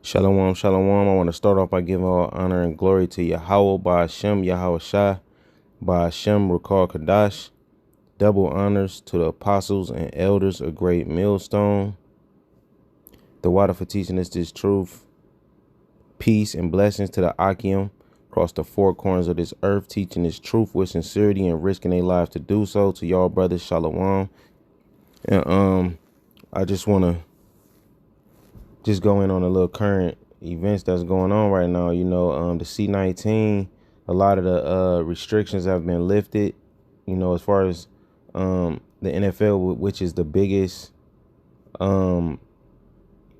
Shalom, shalom. I want to start off by giving all honor and glory to Yahweh, by Hashem, Yahweh Shai, by Hashem, Rakal Kadash. Double honors to the apostles and elders, a great millstone. The water for teaching us this truth. Peace and blessings to the Akim across the four corners of this earth, teaching this truth with sincerity and risking their lives to do so. To y'all brothers, shalom. And I just want to go in on a little current events that's going on right now. The C-19, a lot of the restrictions have been lifted, as far as the NFL, which is the biggest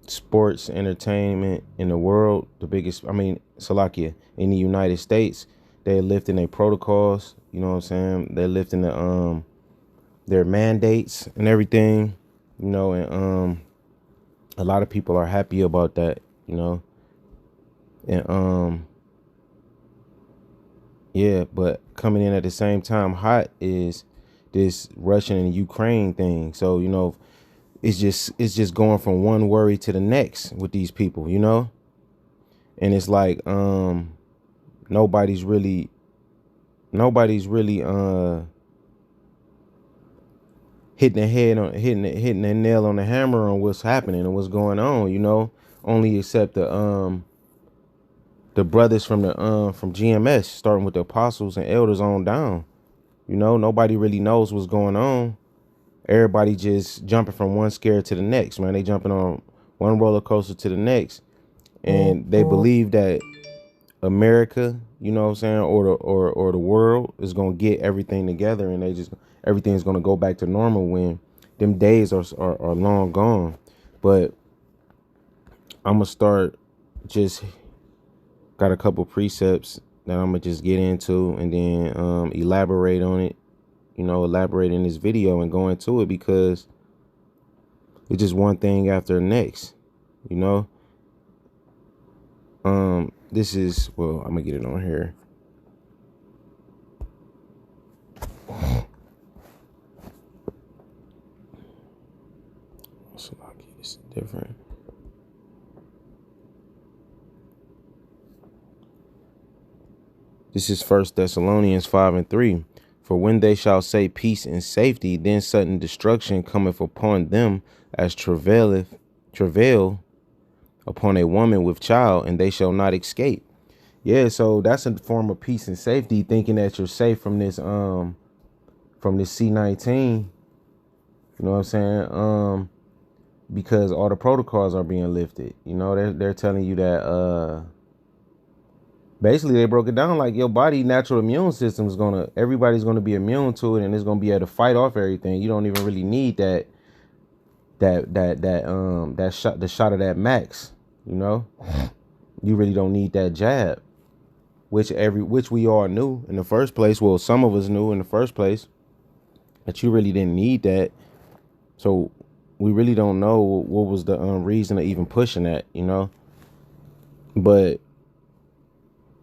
sports entertainment in the world, Salakia, in the United States. They're lifting their protocols, you know what I'm saying? They're lifting their mandates and everything, and a lot of people are happy about that, and but coming in at the same time hot is this Russian and Ukraine thing. So, it's just going from one worry to the next with these people, and it's like nobody's really hitting the nail on the hammer on what's happening and what's going on, only except the brothers from GMS, starting with the apostles and elders on down. Nobody really knows what's going on. Everybody just jumping from one scare to the next, man. They jumping on one roller coaster to the next, and they believe that America, or the world is gonna get everything together, and everything's gonna go back to normal when them days are long gone. But I'm gonna start, just got a couple precepts that I'm gonna just get into, and then elaborate on it, elaborate in this video and go into it, because it's just one thing after the next, this is, well, I'm gonna get it on here. So this is different. This is 1 Thessalonians 5:3. For when they shall say peace and safety, then sudden destruction cometh upon them as travail upon a woman with child, and they shall not escape. Yeah, so that's a form of peace and safety, thinking that you're safe from this C-19. You know what I'm saying? Because all the protocols are being lifted. They're telling you that basically they broke it down like your body natural immune system is everybody's gonna be immune to it, and it's gonna be able to fight off everything. You don't even really need the shot of that max. You really don't need that jab, which we all knew in the first place. Well, some of us knew in the first place that you really didn't need that. So we really don't know what was the reason of even pushing that, but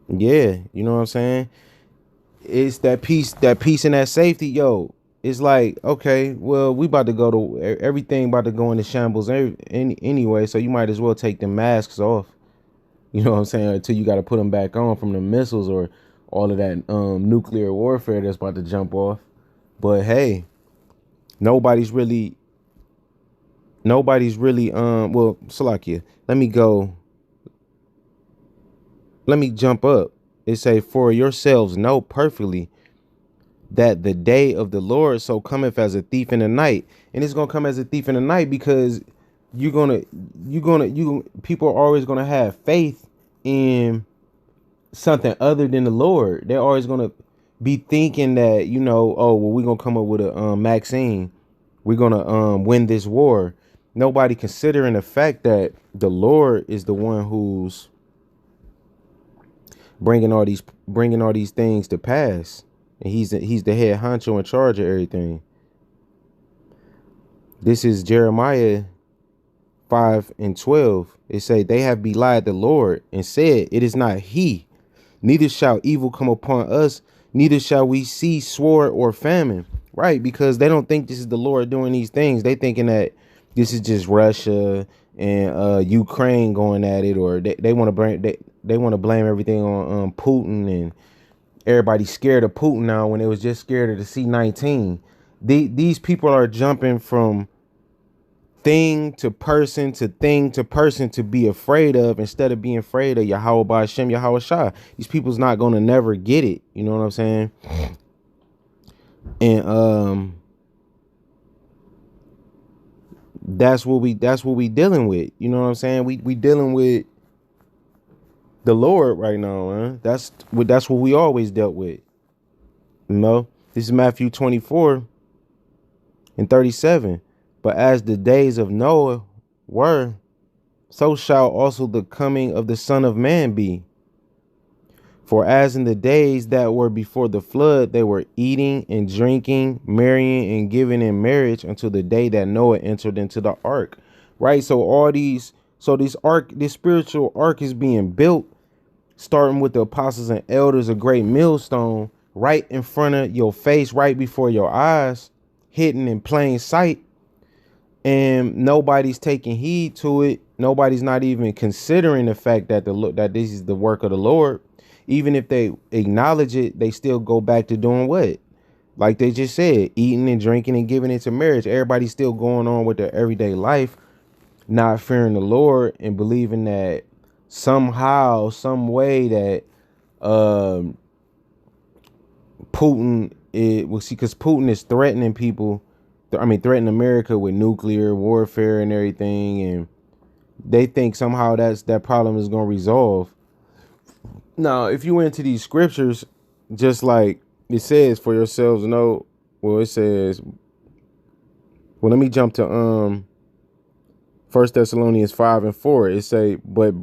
yeah, you know what I'm saying? It's that peace and that safety, yo. It's like, okay, well, we about to go to everything about to go into shambles anyway, so you might as well take the masks off. You know what I'm saying? Until you got to put them back on from the missiles or all of that nuclear warfare that's about to jump off. But hey, nobody's really well, Salakia, let me jump up. It say, for yourselves know perfectly that the day of the Lord so cometh as a thief in the night. And it's gonna come as a thief in the night because people are always gonna have faith in something other than the Lord. They're always gonna be thinking that, oh, well, we're gonna come up with a vaccine. We're gonna win this war. Nobody considering the fact that the Lord is the one who's bringing all these things to pass, and he's the head honcho in charge of everything. This is Jeremiah 5:12. It say, they have belied the Lord and said, it is not he, neither shall evil come upon us, neither shall we see sword or famine. Right, because they don't think this is the Lord doing these things. They thinking that this is just Russia and Ukraine going at it, or they want to they want to blame everything on Putin, and everybody's scared of Putin now when they was just scared of the C-19. These people are jumping from thing to person to thing to person to be afraid of, instead of being afraid of Yahweh Ba'Shem, Yahweh Shah. These people's not gonna never get it. You know what I'm saying? And that's what we dealing with. You know what I'm saying? We dealing with the Lord right now, man. That's what we always dealt with. You know, this is Matthew 24:37. But as the days of Noah were, so shall also the coming of the Son of Man be. For as in the days that were before the flood, they were eating and drinking, marrying and giving in marriage until the day that Noah entered into the ark. Right? So this spiritual ark is being built, starting with the apostles and elders, a great millstone right in front of your face, right before your eyes, hidden in plain sight. And nobody's taking heed to it. Nobody's not even considering the fact that that this is the work of the Lord. Even if they acknowledge it, they still go back to doing what? Like they just said, eating and drinking and giving into marriage. Everybody's still going on with their everyday life, not fearing the Lord and believing that somehow, some way that Putin because Putin is threatening people. I mean, threatening America with nuclear warfare and everything, and they think somehow that problem is going to resolve. Now, if you went into these scriptures, just like it says, for yourselves know, well, it says, well, let me jump to 1 Thessalonians 5:4. It say, but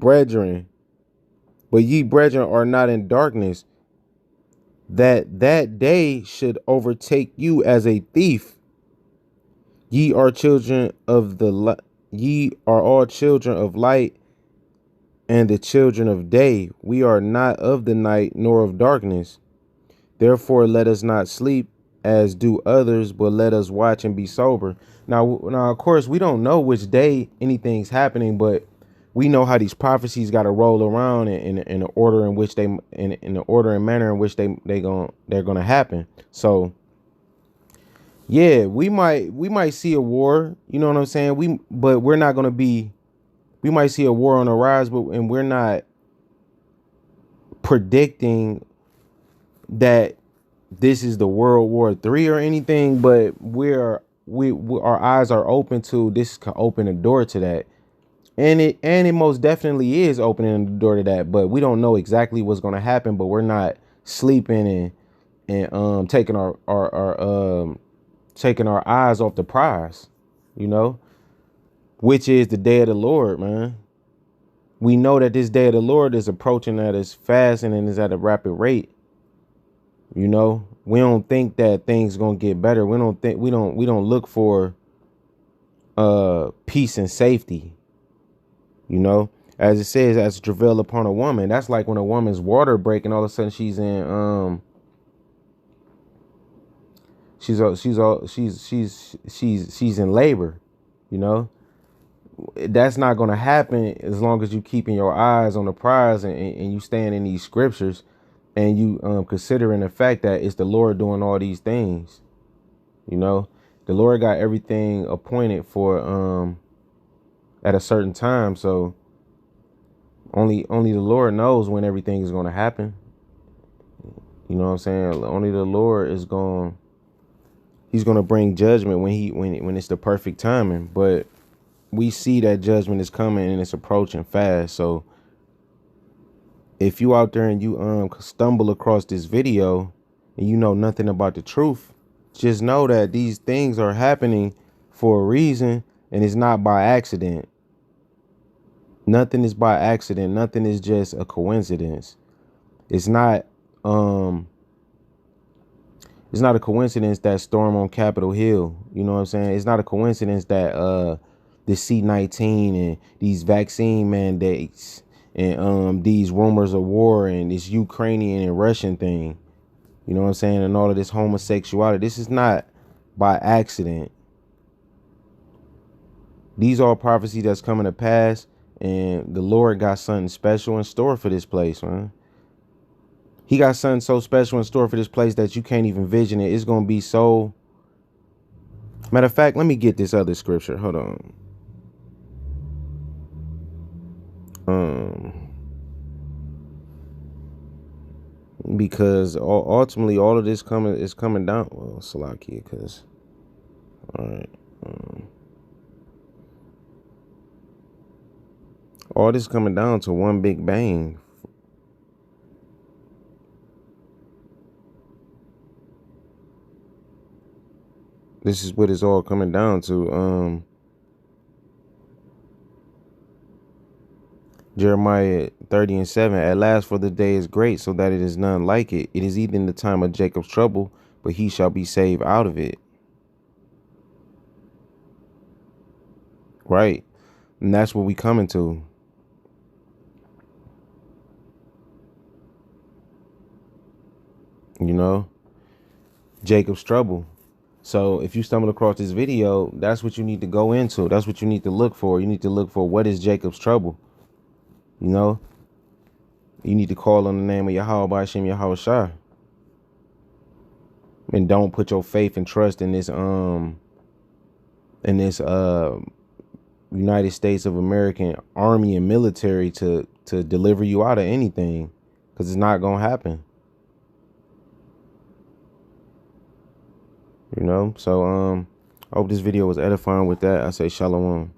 ye brethren are not in darkness, that day should overtake you as a thief. Ye are all children of light and the children of day. We are not of the night nor of darkness. Therefore, let us not sleep as do others, but let us watch and be sober. Now, of course, we don't know which day anything's happening, but we know how these prophecies got to roll around in the order in which in the order and manner in which they're gonna happen. So, yeah, we might see a war. You know what I'm saying? But we're not gonna be. We might see a war on the rise, and we're not predicting that this is the World War III or anything. But our eyes are open to this. Can open the door to that, and it most definitely is opening the door to that. But we don't know exactly what's gonna happen. But we're not sleeping and taking taking our eyes off the prize, you know, which is the day of the Lord, man. We know that this day of the Lord is approaching at us fast and is at a rapid rate. You know, we don't think that things gonna get better. We don't look for peace and safety. You know, as it says, as travail upon a woman. That's like when a woman's water break and all of a sudden she's in she's in labor, you know. That's not going to happen as long as you keeping your eyes on the prize and you staying in these scriptures and you considering the fact that it's the Lord doing all these things. You know, the Lord got everything appointed for at a certain time, so only the Lord knows when everything is going to happen. You know what I'm saying? Only the Lord is He's going to bring judgment when it's the perfect timing. But we see that judgment is coming and it's approaching fast. So if you out there and you stumble across this video and you know nothing about the truth, just know that these things are happening for a reason, and it's not by accident. Nothing is by accident. Nothing is just a coincidence. It's not a coincidence that storm on Capitol Hill. You know what I'm saying? It's not a coincidence that the C-19 and these vaccine mandates and these rumors of war and this Ukrainian and Russian thing. You know what I'm saying? And all of this homosexuality. This is not by accident. These are prophecies that's coming to pass, and the Lord got something special in store for this place, man. He got something so special in store for this place that you can't even envision it. It's gonna be so. Matter of fact, let me get this other scripture. Hold on. Because ultimately all of this is coming down. Well, Salakia, because all right. All this coming down to one big bang. This is what it's all coming down to. Jeremiah 30:7. At last, for the day is great, so that it is none like it. It is even the time of Jacob's trouble, but he shall be saved out of it. Right. And that's what we coming to. You know, Jacob's trouble. So if you stumble across this video, that's what you need to go into. That's what you need to look for. You need to look for what is Jacob's trouble. You know, you need to call on the name of Yahweh B'Shem Yahweh Shai. And don't put your faith and trust in this United States of American army and military to deliver you out of anything, because it's not gonna happen. You know, so I hope this video was edifying with that. I say shalom.